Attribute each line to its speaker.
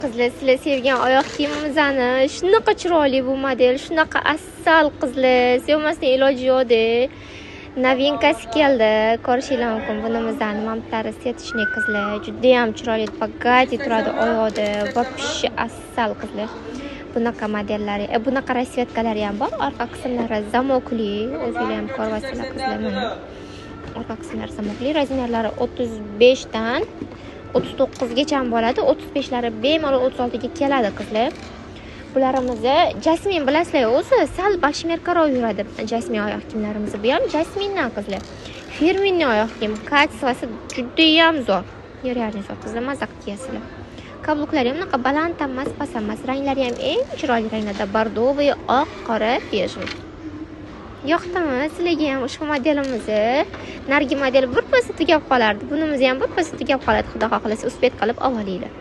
Speaker 1: Qizlar, sizlar sevgan oyoq kiyimimizni shunaqa chiroyli bu model, shunaqa asal qizlar, sevmasdan iloji yo'q-da. Novinkasi keldi. Ko'rishinglar mumkin bunimizdan mamtlari setishni qizlar, juda ham chiroyli, bagati turadi oyoqda, вообще asal qizlar. Bunaqa modellari, bunaqa rasvetkalari ham bor. Orqa qismlari zamokli, o'zingizlar ham ko'ryapsizlar qizlar mana. Orqa qismlari zamokli, razmerlari 35 dan 39 gacha ham bo'ladi, 35lari bemalol 36 ga keladi qizlar. Bularimiz Jasmin bilasizlar, o'zi sal bashmerkaroq yuradi. Jasmin oyoq kiyimlarimiz bu ham Jasmindan qizlar. Firmenniy oyoq kiyim, kачествоsi juda ham zo'r. Nerealniy zo'r qizlar, maza kiyasizlar. Kabluklari ham unaqa baland emas, past emas, ranglari ham eng chiroyli ranglarda, bordoviy, oq, qora, bejli. Yoqdimi sizlarga ham ushbu modelimiz? Nargi model bir pasda tugab qolardi. Bunimiz ham bir pasda tugab qoladi, xudo xohlasa, uspet qilib olinglar.